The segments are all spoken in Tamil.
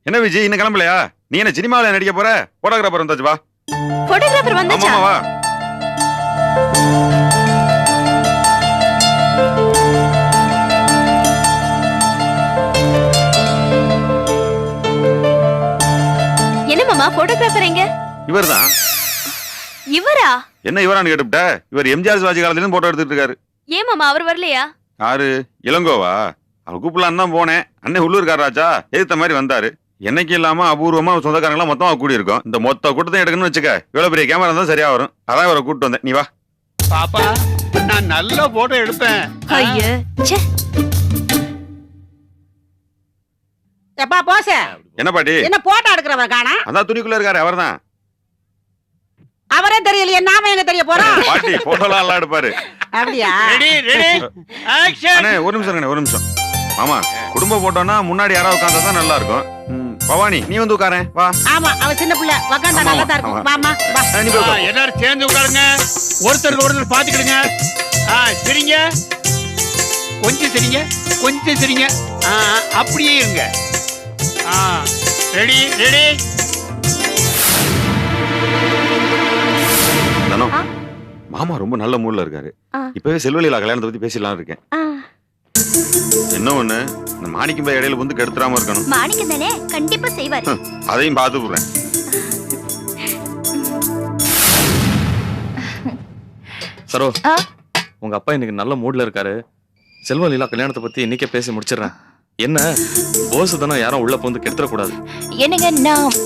என்ன விஜய் இன்னும் கிளம்பலையா? நீ என்ன சினிமாவில் நடிக்க போற? போட்டோகிராஃபர் வந்தாச்சு, வா. போட்டோகிராஃபர் வந்தாச்சா? ஆமா, வா. என்ன மாமா போட்டோகிராஃபர் எங்க? இவர்தான். இவரா? என்ன இவரான்னு கேட்டுவிட்ட? இவர் எம்ஜிஆர் சிவாஜி காலத்துல போட்டோ எடுத்துட்டு இருக்காரு. ஏன் மாமா அவர் வரலையா? யாரு? இளங்கோவா? அவர் கூப்பிடலான்னு தான் போனேன். அண்ணன் உள்ளூர்காராச்சா எதிர்த்த மாதிரி வந்தாரு. என்னைக்கு இல்லாம அபூர்வமா சொந்தக்காரங்களாம் மொத்தமா கூடி இருக்கும். இந்த மொத்த கூட்டத்தை எடுக்கணும்னு வச்சுக்க, இவ்வளவு பெரிய கேமரா இருந்தா சரியா வரும். அதான் இவரை கூப்பிட்டு வந்தேன். நீ வா. பாப்பா, நான் நல்ல போட்டோ எடுப்பேன். ஐயே, ச்சே. எப்பா போச, என்ன பாட்டி? என்ன போட்டோ எடுக்கிறவ காணா? அதான் துணிக்குள்ள இருக்காரு, அவர்தான். அவரே தெரியலையே, நாம எங்க தெரிய போறோம்? பாட்டி போட்டோலாம் எல்லாம் எடுப்பாரு. அப்படியா? Ready ready action. அண்ணே ஒரு நிமிஷம் இருங்க, ஒரு நிமிஷம். மாமா, குடும்ப போட்டோன்னா முன்னாடி யாராவது உட்கார்ந்தா தான் நல்லா இருக்கும். பவானி நீ வந்து உட்காரேன், வா. ஆமா, அவ சின்ன பிள்ளை உக்காந்தா நல்லா தான் இருக்கும். வாமா வா. நீ போய் உட்காரு. எல்லாரும் சேர்ந்து உட்காருங்க. ஒருத்தருக்கு ஒருத்தர் பாத்துக்கிடுங்க. சரிங்க, கொஞ்சம் சரிங்க, கொஞ்சம் சரிங்க. அப்படியே இருங்க. Ready ready. தனோ, மாமா ரொம்ப நல்ல மூட்ல இருக்காரு. இப்பவே செல்வலீலா கல்யாணத்தை பத்தி பேசிடலாம் இருக்கேன். என்ன ஒண்ணு, இந்த மாணிக்கம் போய் இடையில வந்து கெடுத்துறாம இருக்கணும். மாணிக்கம் தானே, கண்டிப்பா செய்வாரு. அதையும் பார்த்து போறேன். சரோ, உங்க அப்பா இன்னைக்கு நல்ல மூட்ல இருக்காரு. செல்வலீலா கல்யாணத்தை பத்தி இன்னைக்கே பேசி முடிச்சிடறேன். என்ன போஸ் தானே யாரும் உள்ள வந்து கெடுத்துட கூடாது. என்னங்க நான்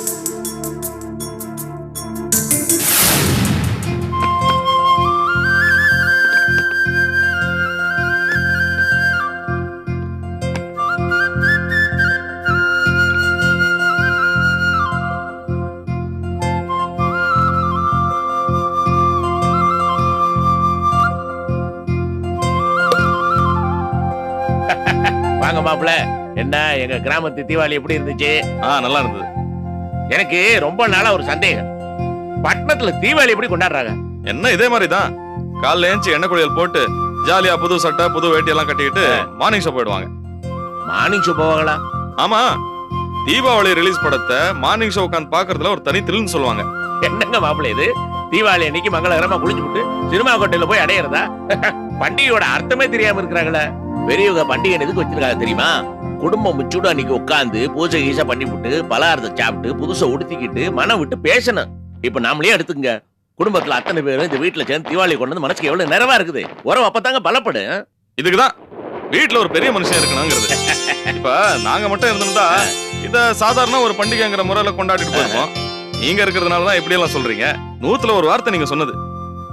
வாங்க மாப்பிள்ள. என்ன எங்க கிராமத்து தீபாவளி எப்படி இருந்துச்சு? நல்லா இருந்தது. எனக்கு ரொம்ப நாளா ஒரு சந்தேகம். பட்டணத்துல தீபாவளி எப்படி கொண்டாடுறாங்க? என்ன இதே மாதிரி தான். காலைல ஏஞ்சி எண்ணெய் குளியல் போட்டு ஜாலியா புது சட்டை புது வேட்டி எல்லாம் கட்டிக்கிட்டு மார்னிங் ஷோ போயிடுவாங்க. மார்னிங் ஷோ போவாங்களா? ஆமா, தீபாவளி ரிலீஸ் படத்தை மார்னிங் ஷோ உட்காந்து பாக்குறதுல ஒரு தனி த்ரில்னு சொல்லுவாங்க. என்னங்க மாப்பிள்ள இது? தீபாவளி அன்னைக்கு மங்களகரமா குளிச்சு விட்டு சினிமா கோட்டையில போய் அடையிறதா? பண்டிகையோட அர்த்தமே தெரியாம இருக்கிறாங்களே. பெரியவங்க பண்டிகை எதுக்கு வச்சிருக்காங்க தெரியுமா? குடும்பம் முச்சூடு அன்னைக்கு உட்காந்து பூஜை கீசை பண்ணி விட்டு பலகாரத்தை சாப்பிட்டு புதுசை உடுத்திக்கிட்டு மனம் விட்டு பேசணும். இப்ப நாமளே எடுத்துங்க, குடும்பத்துல அத்தனை பேரும் இந்த வீட்டுல சேர்ந்து தீபாவளி கொண்டு வந்து மனசுக்கு எவ்வளவு நிறைவா இருக்குது. உறவு அப்பதாங்க பலப்படும். இதுக்குதான் வீட்டுல ஒரு பெரிய மனுஷன் இருக்கணுங்கிறது. இப்ப நாங்க மட்டும் இருந்திருந்தா இத சாதாரண ஒரு பண்டிகைங்கிற முறையில கொண்டாடிட்டு போயிருப்போம். நீங்க இருக்கிறதுனாலதான் இப்படி எல்லாம் சொல்றீங்க. 100ல ஒரு வார்த்தை நீங்க சொன்னது.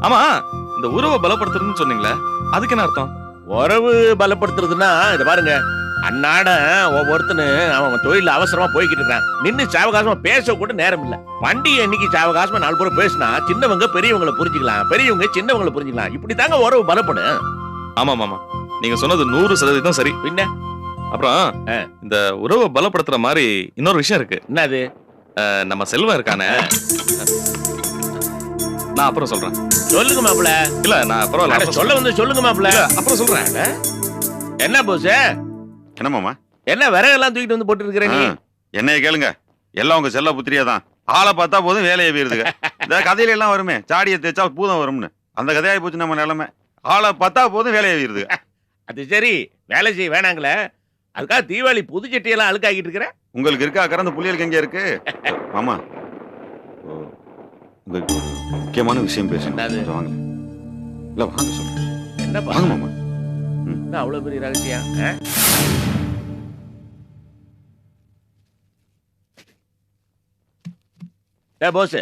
ஆமா, இந்த உறவை பலப்படுத்துறதுன்னு சொன்னீங்களே, அதுக்கு என்ன அர்த்தம்? உறவு பலப்படுத்துறதுன்னா இத பாருங்க, அன்னாட ஒவ்வொருத்தனு அவன் தொழில அவசரமா போய்கிட்டு இருக்கான். நின்னு சாவகாசமா பேச கூட நேரம் இல்ல. பண்டிகை இன்னைக்கு சாவகாசமா 4 பேர் பேசினா சின்னவங்க பெரியவங்களை புரிஞ்சுக்கலாம், பெரியவங்க சின்னவங்களை புரிஞ்சுக்கலாம். இப்படி தாங்க உறவு பலப்படும். ஆமா மாமா, நீங்க சொன்னது 100% சரி. பின்ன அப்புறம் இந்த உறவை பலப்படுத்துற மாதிரி இன்னொரு விஷயம் இருக்கு. என்னது? நம்ம செல்வம் இருக்கானே, நான் அப்புறம் சொல்றேன். சொல்லுங்க மாப்பிள்ள. இல்ல நான் பரவாயில்ல, சொல்ல வந்து சொல்லுங்க மாப்பிள்ள. அப்புறம் சொல்றேன். என்ன போஸ்? என்ன மாமா? என்ன விறகெல்லாம் தூக்கிட்டு வந்து போட்டு இருக்கிற நீ? என்னைய கேளுங்க, எல்லாம் உங்க செல்ல புத்திரியா தான். ஆளை பார்த்தா போதும் வேலையை வீருதுங்க. இந்த கதையில எல்லாம் வருமே, சாடியை தேய்ச்சா பூதம் வரும்னு, அந்த கதையாகி போச்சு நம்ம நிலைமை. ஆளை பார்த்தா போதும் வேலையை வீருதுங்க. அது சரி, வேலை செய்ய வேணாங்களே, அதுக்காக தீபாவளி புது சட்டியெல்லாம் அழுக்காக்கிட்டு இருக்கிற? உங்களுக்கு இருக்கா கறந்து புள்ளியலுக்கு எங்க இருக்கு மாமா? உங்களுக்கு ஒரு முக்கியமான விஷயம் பேசணும். வாங்க. இல்ல வாங்க சொல்றேன். என்ன வாங்க மாமா. அவ்வளவு பெரிய ரகசியம்? போஸ்,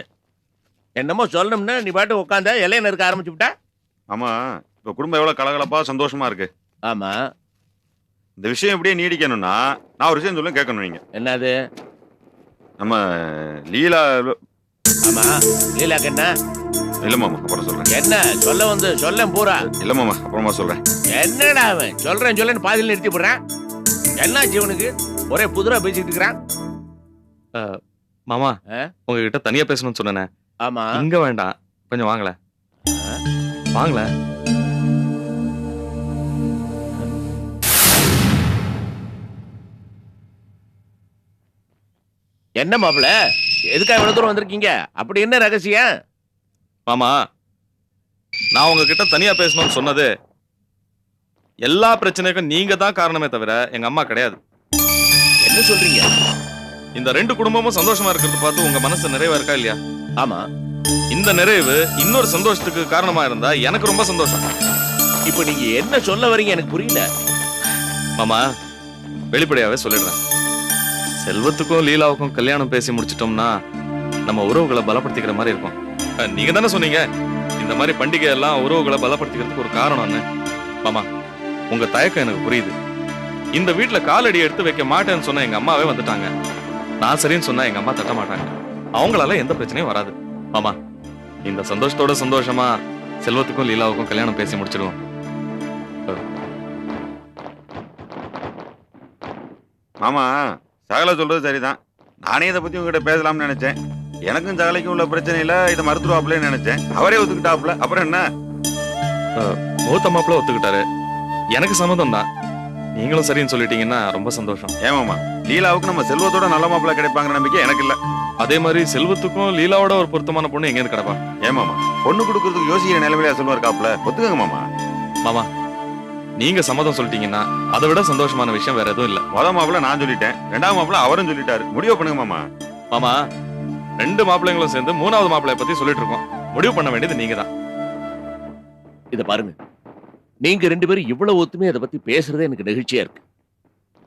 என்னமோ சொல்லணும்னா நீ பாட்டு உட்காந்த இலையில இருக்க ஆரம்பிச்சு விட்டா? ஆமா, இப்ப குடும்பம் எவ்வளவு கலகலப்பா சந்தோஷமா இருக்கு. ஆமா, இந்த விஷயம் எப்படியே நீடிக்கணும்னா நான் ஒரு விஷயம் சொல்ல கேட்கணும். நீங்க என்னது? நம்ம லீலா. ஆமா, லீலாக்கு என்ன? இல்ல மாமா, அப்புறம் சொல்றேன். என்ன சொல்ல வந்து சொல்ல பூரா? இல்ல மாமா, அப்புறமா சொல்றேன். என்னடா அவன் சொல்றேன் சொல்லேன்னு பாதியில் நிறுத்தி போடுறான். என்ன ஜீவனுக்கு ஒரே புதுரா பேசிட்டு இருக்கிறான். மாமா, உங்ககிட்ட தனியா பேசணும்னு சொன்னேனே. ஆமா, இங்க வேண்டாம், கொஞ்சம் வாங்கல. வாங்கல. என்ன மாப்பிள எதுக்காக இவ்வளவு தூரம் வந்திருக்கீங்க? அப்படி என்ன ரகசியம்? மாமா, நான் உங்ககிட்ட தனியா பேசணும்னு சொன்னது எல்லா பிரச்சனைக்கும் நீங்க தான் காரணமே தவிர எங்க அம்மா கிடையாது. என்ன சொல்றீங்க? இந்த 2 குடும்பமும் சந்தோஷமா இருக்கிறது பார்த்து உங்க மனசு நிறைவா இருக்கா இல்லையா? ஆமா. இந்த நிறைவு இன்னொரு சந்தோஷத்துக்கு காரணமா இருந்தா எனக்கு ரொம்ப சந்தோஷம். இப்ப நீங்க என்ன சொல்ல வரீங்க எனக்கு புரியல. மாமா, வெளிப்படையாவே சொல்லிடுறேன். செல்வத்துக்கும் லீலாவுக்கும் கல்யாணம் பேசி முடிச்சிட்டோம்னா நம்ம உறவுகளை பலப்படுத்திக்கிற மாதிரி இருக்கும். நீங்க தானே சொன்னீங்க இந்த மாதிரி பண்டிகை எல்லாம் உறவுகளை பலப்படுத்திக்கிறதுக்கு ஒரு காரணம்னு. மாமா, உங்க தயக்கம் எனக்கு புரியுது. இந்த வீட்டுல காலடி எடுத்து வைக்க மாட்டேன்னு சொன்ன எங்க அம்மாவே வந்துட்டாங்க. நான் சரின்னு சொன்னா எங்க அம்மா தட்ட மாட்டாங்க. அவங்களால எந்த பிரச்சனையும் வராது. மாமா, இந்த சந்தோஷத்தோட சந்தோஷமா செல்வத்துக்கும் லீலாவுக்கும் கல்யாணம் பேசி முடிச்சிடுவோம். மாமா, சகல சொல்றது சரிதான். நானே இதை பத்தி உங்ககிட்ட பேசலாம்னு நினைச்சேன். எனக்கும் சகலைக்கும் உள்ள பிரச்சனையில இதை மறுத்துருவாப்லன்னு நினைச்சேன். அவரே ஒத்துக்கிட்டாப்ல. அப்புறம் என்ன? மூத்த மாப்பிள்ள ஒத்துக்கிட்டாரு. எனக்கு சம்மதம் தான். நீங்களும் சரின்னு சொல்லிட்டீங்கன்னா ரொம்ப சந்தோஷம். ஏமாமா, லீலாவுக்கு நம்ம செல்வத்தோட நல்ல மாப்பிள்ள கிடைப்பாங்கிற நம்பிக்கை எனக்கு இல்ல. அதே மாதிரி செல்வத்துக்கும் லீலாவோட ஒரு பொருத்தமான பொண்ணு எங்க கிடைப்பா? ஏமாமா, பொண்ணு கொடுக்கறதுக்கு யோசிக்கிற நிலைமையில செல்வம் இருக்காப்ல. ஒத்துக்கங்க மாமா. மாமா, நீங்க சம்மதம் சொல்லிட்டீங்கன்னா அதை விட சந்தோஷமான விஷயம் வேற எதுவும் இல்ல. முத மாப்பிள்ள நான் சொல்லிட்டேன், 2வது மாப்பிள்ள அவரும் சொல்லிட்டாரு. முடிவு பண்ணுங்க மாமா. மாமா, 2 மாப்பிள்ளைங்களும் சேர்ந்து 3வது மாப்பிள்ளைய பத்தி சொல்லிட்டு இருக்கோம். முடிவு பண்ண வேண்டியது நீங்க தான். இத பாருங்க, நீங்க 2 பேரும் இவ்வளவு ஒத்துமையா அதை பத்தி பேசுறதே எனக்கு நெகிழ்ச்சியா இருக்கு.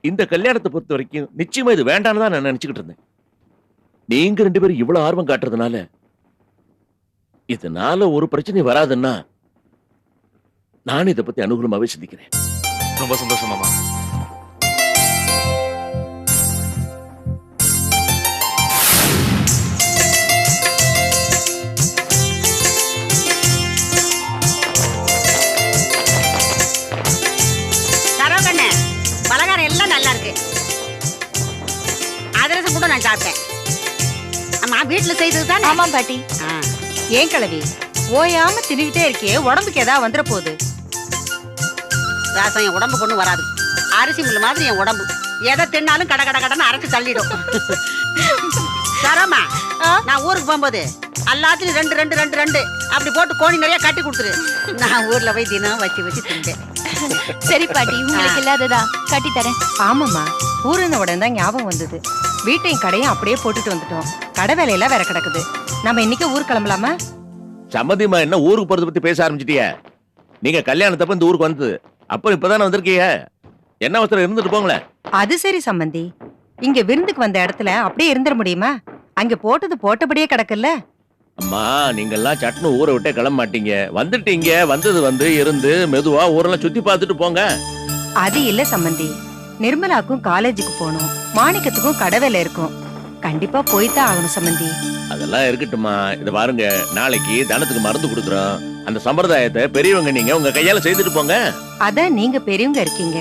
இந்த கல்யாணத்தை பொறுத்த வரைக்கும் நிச்சயமா இது வேண்டாம்னு தான் நான் நினைச்சுக்கிட்டு இருந்தேன். நீங்க 2 பேரும் இவ்வளவு ஆர்வம் காட்டுறதுனால இதனால ஒரு பிரச்சனை வராதுன்னா நான் இதை பத்தி அனுகூலமாவே சிந்திக்கிறேன். ரொம்ப சந்தோஷம் மாமா. சரவண, பலகாரம் எல்லாம் நல்லா இருக்கு. அதிரசம் கூட நான் சாப்பிட்டேன். அம்மா வீட்டுல செய்தது தான். ஆமா பாட்டி. ஏன் கிழவி ஓயாம தின்னுகிட்டே இருக்கே, உடம்புக்கு ஏதாவது வந்துட போகுது? ராசம் என் உடம்பு கொண்டு வராது. அரிசி முள்ளு மாதிரி என் உடம்பு. எதை தின்னாலும் கட கட கடன்னு அரைச்சு தள்ளிடும். சரமா, நான் ஊருக்கு போகும்போது எல்லாத்துலயும் 2 2 2 2 அப்படி போட்டு கோணி நிறைய கட்டி கொடுத்துரு. நான் ஊர்ல போய் தினம் வச்சு வச்சு தின்பேன். சரி பாட்டி, உங்களுக்கு இல்லாததா கட்டி தரேன். ஆமாம்மா, ஊருன உடனே தான் ஞாபகம் வந்தது. வீட்டையும் கடையும் அப்படியே போட்டுட்டு வந்துட்டோம். கடை வேலையெல்லாம் வேற கிடக்குது. நம்ம இன்னைக்கு ஊர் கிளம்பலாமா? சம்மதிமா, என்ன ஊருக்கு போறத பத்தி பேச ஆரம்பிச்சிட்டிய? நீங்க கல்யாணத்தப்ப இந்த ஊருக்கு வந்தது அப்புறம் இப்பதானே வந்திருக்கீங்க. என்ன அவசரம், இருந்துட்டு போங்களேன். அது சரி சம்பந்தி, இங்க விருந்துக்கு வந்த இடத்துல அப்படியே இருந்துட முடியுமா? அங்க போட்டது போட்டபடியே கிடக்குல்ல. அம்மா, நீங்க எல்லாம் சட்டுன்னு ஊரை விட்டே கிளம்ப மாட்டீங்க. வந்துட்டீங்க, வந்தது வந்து இருந்து மெதுவா ஊரெல்லாம் சுத்தி பார்த்துட்டு போங்க. அது இல்ல சம்பந்தி, நிர்மலாக்கும் காலேஜுக்கு போகணும், மாணிக்கத்துக்கும் கடை வேலை இருக்கும். கண்டிப்பா போய்தான் ஆகணும் சம்பந்தி. அதெல்லாம் இருக்கட்டுமா. இத பாருங்க, நாளைக்கு தனத்துக்கு மருந்து கொடுக்குறோம். அந்த சம்பிரதாயத்தை பெரியவங்க நீங்க உங்க கையால செய்துட்டு போங்க. அதான் நீங்க பெரியவங்க இருக்கீங்க,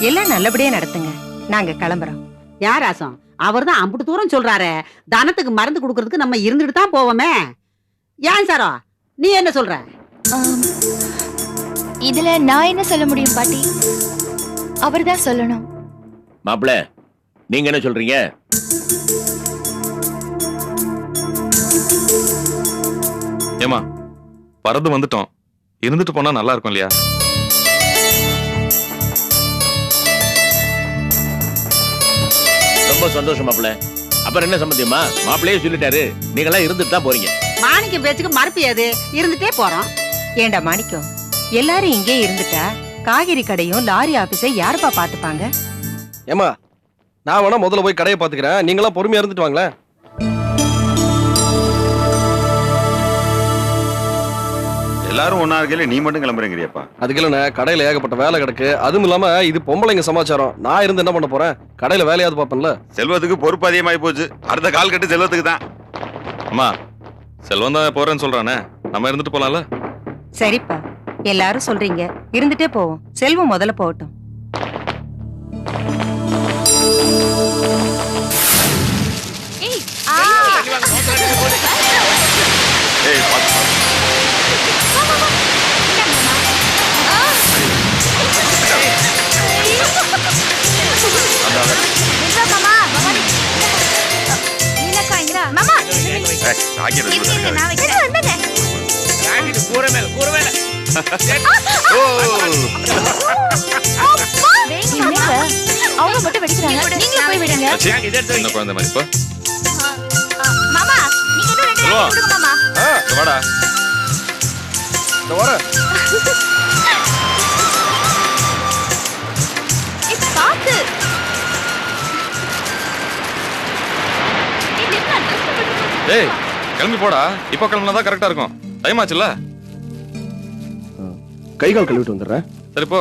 எல்லாம் நல்லபடியா நடத்துங்க. நாங்க கிளம்புறோம். யார் ராசம்? அவர் தான் அம்புட்டு தூரம் சொல்றாரு. தனத்துக்கு மருந்து கொடுக்கறதுக்கு நம்ம இருந்துட்டு தான் போவோமே. ஏன் சாரோ, நீ என்ன சொல்ற? இதுல நான் என்ன சொல்ல முடியும் பாட்டி? அவர்தான் சொல்லணும். மாப்பிள, நீங்க என்ன சொல்றீங்க? ஏமா, பறந்து வந்துட்டோம், இருந்துட்டு போனா நல்லா இருக்கும் இல்லையா? ரொம்ப சந்தோஷம் மாப்பிள. அப்புறம் என்ன சம்பந்தியமா, மாப்பிளையே சொல்லிட்டாரு, நீங்களாம் இருந்துட்டு தான் போறீங்க. மாணிக்கம் பேச்சுக்கு மறுப்பு ஏது? இருந்துட்டே போறோம். ஏண்டா மாணிக்கம், எல்லாரும் இங்கே இருந்துட்டா காய்கறி கடையும் லாரி ஆபீஸை யாருப்பா பாத்துப்பாங்க? ஏமா, நான் வேணா முதல்ல போய் கடையை பாத்துக்கிறேன், நீங்களாம் பொறுமையா இருந்துட்டு வாங்களேன். எல்லாரும் ஒன்னா இருக்கையில நீ மட்டும் கிளம்புறீங்கப்பா. அதுக்கு இல்லைண்ணே, கடையில ஏகப்பட்ட வேலை கிடக்கு. அதுவும் இல்லாம இது பொம்பளைங்க சமாச்சாரம். நான் இருந்து என்ன பண்ண போறேன்? கடையில வேலையாவது பாப்பேன்ல. செல்வத்துக்கு பொறுப்பு அதிகமாயி போச்சு. அடுத்த கால் கட்டு செல்வத்துக்கு தான். அம்மா, செல்வம் தான் போறேன்னு சொல்றானே, நம்ம இருந்துட்டு போலாம்ல? சரிப்பா, எல்லாரும் சொல்றீங்க, இருந்துட்டே போவோம். செல்வம் முதல்ல போகட்டும். ஏய், ஏய், பாத்து, பாத்து. மாமா, ராக்கெட் இருங்க, இருக்காது. நான் வைக்கிறேன். ராக்கெட் கூரை மேல ஓ வைங்க மாமா. அவங்க மட்டும் வெடிக்கிறாங்க. நீங்களும் போய் விடுங்க. ஆச்சி, இதை எடுத்து சின்ன குழந்தை மாதிரி இப்போ மாமா நீங்க இன்னும் 2 சொல்லுவா. கொடுங்க மாமா. இங்க வாடா. இந்த வரேன். பாத்து டேய் கிளம்பி போடா. இப்போ கிளம்புனா கரெக்டா இருக்கும். டைம் ஆச்சுல்ல. கை கால் கழுவிட்டு வந்துடுறேன். சரி போ.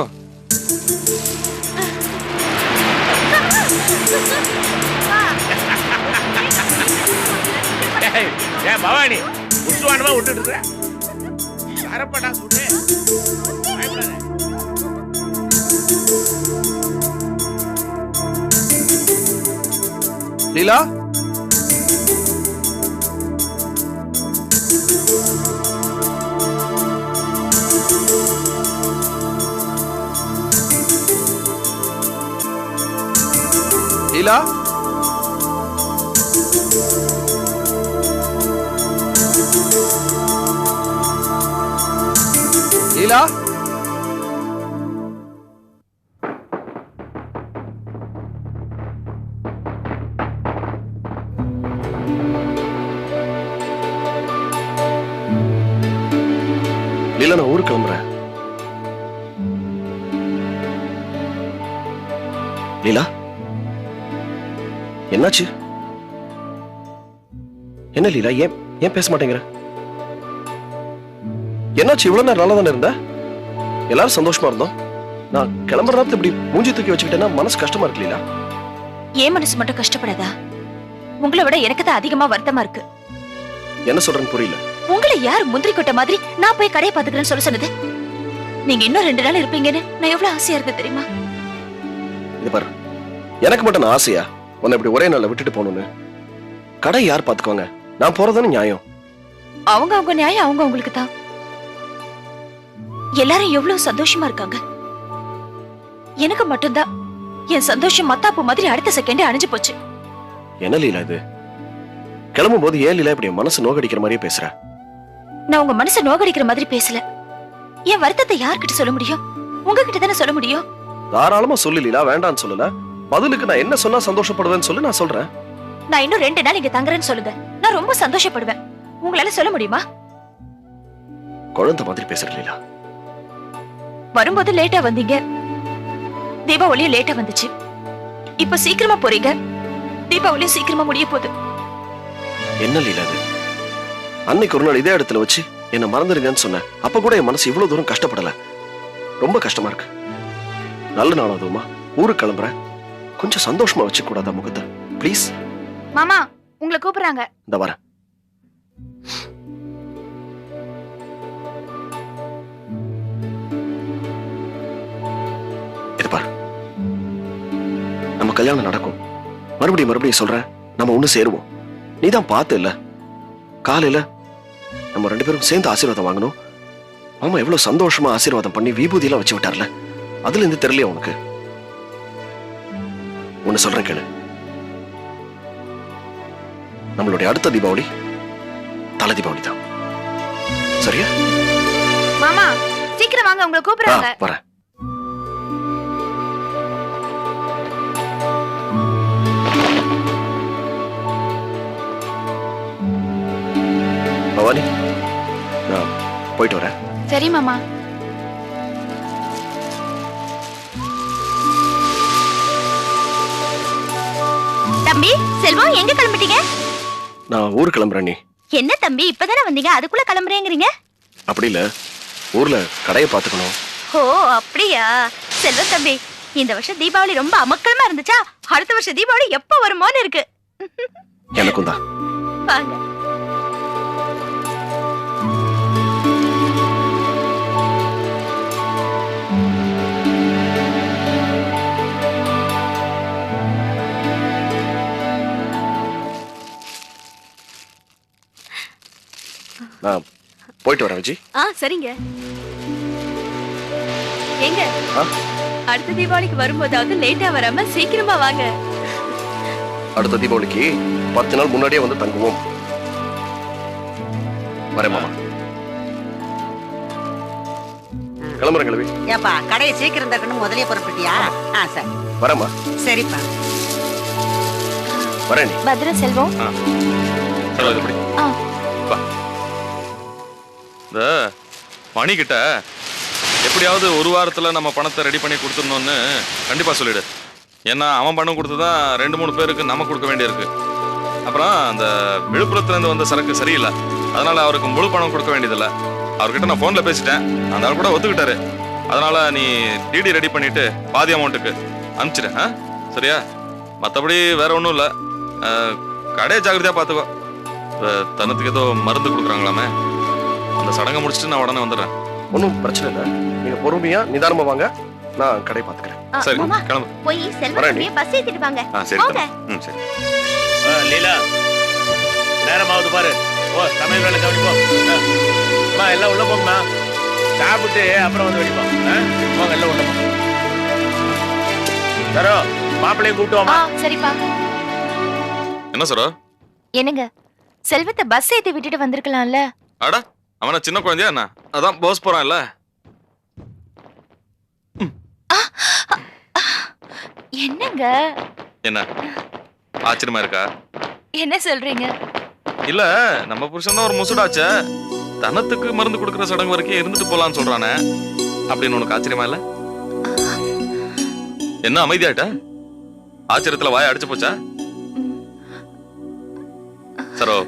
ஏன் பவானி உத்துவானமா விட்டுட்டு இருக்க அரப்படா சுடு பயப்படாத. லீலா லீலா லீலா லீலா நான் ஊருக்கு கிளம்புறேன். லீலா என்னாச்சு? என்ன லீலா ஏன் ஏன் பேச மாட்டேங்கிற? என்னாச்சு? இவ்வளவு நேரம் நல்லா தானே இருந்த? எல்லாரும் சந்தோஷமா இருந்தோம். நான் கிளம்புற நேரத்துல இப்படி மூஞ்சி தூக்கி வச்சுக்கிட்டேன்னா மனசு கஷ்டமா இருக்கு லீலா. ஏன் மனசு மட்டும் கஷ்டப்படாதா? உங்களை விட எனக்கு தான் அதிகமா வருத்தமா இருக்கு. என்ன சொல்றேன்னு புரியல. உங்களை யார் முந்திரி கொட்ட மாதிரி நான் போய் கடையை பாத்துக்கிறேன்னு சொல்ல சொன்னது? நீங்க இன்னும் 2 நாள் இருப்பீங்கன்னு நான் எவ்வளவு ஆசையா இருக்கு தெரியுமா? இது பாரு, எனக்கு மட்டும் நான் ஆசையா உன்னை இப்படி ஒரே நாள்ல விட்டுட்டு போகணும்னு? கடை யார் பாத்துக்குவாங்க? நான் போறதுன்னு நியாயம். அவங்க நியாயம் அவங்களுக்கு தான். எல்லாரும் எவ்வளவு சந்தோஷமா இருக்காங்க. எனக்கு மட்டும்தான் என் சந்தோஷம் மத்தாப்பு மாதிரி அடுத்த செகண்டே அணிஞ்சு போச்சு. என்ன லீலா இது? கிளம்பும் போது ஏன் லீலா இப்படி மனசு நோகடிக்கிற மாதிரியே பேசுற? நான் உங்க மனசை நோகடிக்கிற மாதிரி பேசல. என் வருத்தத்தை யார்கிட்ட சொல்ல முடியும்? உங்ககிட்ட தானே சொல்ல முடியும். தாராளமா சொல்லு லீலா, வேண்டான்னு சொல்லல. பதிலுக்கு நான் என்ன சொன்னா சந்தோஷப்படுவேன்னு சொல்லு, நான் சொல்றேன். நான் இன்னும் 2 நாள் இங்க தங்குறேன்னு சொல்லுங்க, நான் ரொம்ப சந்தோஷப்படுவேன். உங்களால சொல்ல முடியுமா? குழந்தை மாதிரி பேசுற லீலா. வரும்போது லேட்டா வந்தீங்க, தீபாவளியும் லேட்டா வந்துச்சு. இப்ப சீக்கிரமா போறீங்க, தீபாவளியும் சீக்கிரமா முடிய போகுது. என்ன லீலா இது? அன்னைக்கு ஒரு நாள் இதே இடத்துல வச்சு என்ன மறந்துடுங்கன்னு சொன்னேன். அப்ப கூட என் மனசு இவ்வளவு தூரம் கஷ்டப்படல. ரொம்ப கஷ்டமா இருக்கு. நல்ல நாள் அதுவுமா, ஊருக்கு கிளம்புறேன். கொஞ்சம் சந்தோஷமா வச்சு கூடாதா முகத்தை? ப்ளீஸ். மாமா உங்களை கூப்பிடுறாங்க. இந்த வரேன். இது பாரு, நம்ம கல்யாணம் நடக்கும். மறுபடியும் சொல்றேன், நம்ம ஒண்ணு சேருவோம். நீதான் பார்த்து இல்ல காலையில நம்ம 2 பேரும் சேர்ந்து ஆசீர்வாதம் வாங்கணும். மாமா எவ்வளவு சந்தோஷமா ஆசீர்வாதம் பண்ணி விபூதி எல்லாம் வச்சு விட்டார்ல, அதுல இருந்து தெரியலையா உனக்கு? ஒண்ணு சொல்றேன் கேளு. நம்மளுடைய அடுத்த தீபாவளி தலை தீபாவளி தான். சரியா? மாமா சீக்கிரம் வாங்க, உங்களை கூப்பிடுறாங்க. வரேன். பவானி, நான் போயிட்டு வரேன். சரி மாமா. தம்பி செல்வம், எங்க கிளம்பிட்டீங்க? நான் ஊருக்கு கிளம்புறேன். நீ என்ன தம்பி இப்பதானே வந்தீங்க, அதுக்குள்ள கிளம்புறேங்கிறீங்க? அப்படி இல்ல, ஊர்ல கடையை பாத்துக்கணும். ஓ அப்படியா? செல்வம் தம்பி, இந்த வருஷம் தீபாவளி ரொம்ப அமக்கலமா இருந்துச்சா? அடுத்த வருஷம் தீபாவளி எப்ப வருமோன்னு இருக்கு. எனக்கும் தான். வாங்க. நான் போயிட்டு வரேன் விஜி. சரிங்க. எங்க ஆ? அடுத்த தீபாவளிக்கு வரும்போதாவது லேட்டா வராம சீக்கிரமா வாங்க. அடுத்த தீபாவளிக்கு 10 நாள் முன்னாடியே வந்து தங்குவோம். வரேன் மாமா. கிளம்புறேன் கிளம்பி. ஏப்பா கடையை சீக்கிரம் தக்கணும் முதலே புறப்பட்டியா? சரி வரேம்மா. சரிப்பா. வரேன். பத்ரம் செல்வம். சரி இது எப்படி ஆ. வா. இந்த மணிக்கிட்ட எப்படியாவது ஒரு வாரத்துல நம்ம பணத்தை ரெடி பண்ணி கொடுத்துடணும்னு கண்டிப்பா சொல்லிடு. ஏன்னா அவன் பணம் கொடுத்துதான் 2-3 பேருக்கு நம்ம கொடுக்க வேண்டியிருக்கு. அப்புறம் அந்த விழுப்புரத்துல இருந்து வந்த சரக்கு சரியில்லை, அதனால அவருக்கு முழு பணம் கொடுக்க வேண்டியதில்லை. அவர்கிட்ட நான் போன்ல பேசிட்டேன், அந்த ஆள் கூட ஒத்துக்கிட்டாரு. அதனால நீ டிடி ரெடி பண்ணிட்டு பாதி அமௌண்ட்டுக்கு அனுப்பிச்சிடு. சரியா? மற்றபடி வேற ஒன்றும் இல்லை, கடையை ஜாக்கிரதையா பார்த்துக்கோ. தனத்துக்கு ஏதோ மருந்து கொடுக்குறாங்களாமே, அந்த சடங்கை முடிச்சுட்டு நான் உடனே வந்துடுறேன். ஒன்றும் பிரச்சனை இல்லை, நீங்க பொறுமையா நிதானமா வாங்க, நான் கடையை பார்த்துக்கிறேன். சரி மாமா கிளம்பு. போய் செல்வம் வரேன். தம்பியை பஸ் ஏத்திட்டு வாங்க. சரி போங்க. ம் சரி. லீலா நேரமாவது பாரு. ஓ சமையல் வேலை கவனிப்போம். எல்லாம் உள்ள போங்கம்மா, சாப்பிட்டு அப்புறம் வந்து வெடிப்போம். போங்க எல்லாம் உள்ள போங்க. சரோ மாப்பிள்ளையும் கூப்பிட்டு சரிப்பா. என்ன சரோ? என்னங்க செல்வத்தை பஸ் ஏத்தி விட்டுட்டு வந்திருக்கலாம்ல? அட அவன சின்ன குழந்தையா என்ன? அதான் போஸ் போறான்ல. என்னங்க என்ன ஆச்சரியமா இருக்கா? என்ன சொல்றீங்க? இல்ல நம்ம புருஷன் தான் ஒரு முசுடாச்சே, தனத்துக்கு மருந்து கொடுக்கற சடங்கு வரைக்கும் இருந்துட்டு போலான்னு சொல்றானே, அப்படின்னு உனக்கு ஆச்சரியமா இல்ல? என்ன அமைதியாட்ட? ஆச்சரியத்துல வாய அடிச்சு போச்சா? சரோ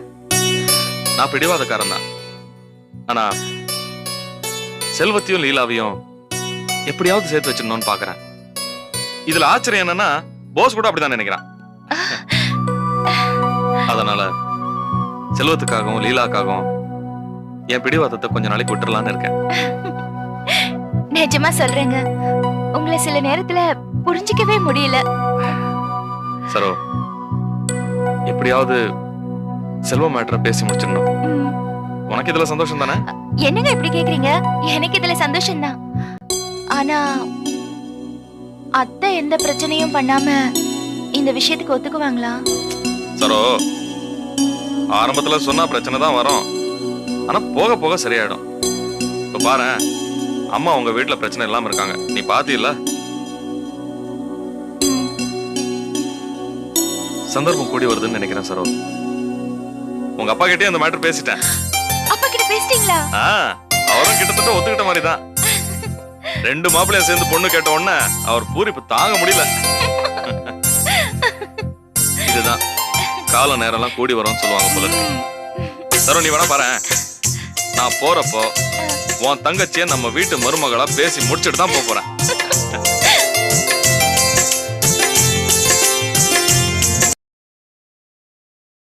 நான் பிடிவாதக்காரன் தான், ஆனா செல்வத்தையும் லீலாவையும் எப்படியாவது சேர்த்து வச்சிடணும்னு பாக்குறேன். இதுல ஆச்சரியம் என்னன்னா போஸ் கூட அப்படிதான் நினைக்கிறான். அதனால செல்வத்துக்காகவும் லீலாக்காகவும் என் பிடிவாதத்தை கொஞ்ச நாளைக்கு விட்டுறலான்னு இருக்கேன். நிஜமா சொல்றேங்க, உங்களை சில நேரத்துல புரிஞ்சிக்கவே முடியல. சரோ எப்படியாவது செல்வம் மேட்டரை பேசி முடிச்சிடணும். உனக்கு இதுல சந்தோஷம் தானே? என்னங்க இப்படி கேக்குறீங்க? எனக்கு இதுல சந்தோஷம் தான். ஆனா அத்தை எந்த பிரச்சனையும் பண்ணாம இந்த விஷயத்துக்கு ஒத்துக்குவாங்களா? சரோ ஆரம்பத்துல சொன்னா பிரச்சனை தான் வரும், ஆனா போக போக சரியாயிடும். இப்ப பாரு, அம்மா உங்க வீட்டுல பிரச்சனை இல்லாம இருக்காங்க, நீ பாத்தீல்ல? சந்தர்ப்பம் கூடி வருதுன்னு நினைக்கிறேன் சரோ. உங்க அப்பா கிட்டே அந்த மேட்டர் பேசிட்டேன். அப்பா கிட்ட பேசிட்டீங்களா? அவரும் கிட்டத்தட்ட ஒத்துக்கிட்ட மாதிரி தான். 2 மாப்பிள்ளைய சேர்ந்து பொண்ணு கேட்ட உடனே அவர் பூரிப்பு தாங்க முடியல. இதுதான் கால நேரம் எல்லாம் கூடி வரும்னு சொல்லுவாங்க போல இருக்கு. சரோ நீ வேணா பாரு, நான் போறப்போ உன் தங்கச்சிய நம்ம வீட்டு மருமகளா பேசி முடிச்சுட்டு தான் போறேன்.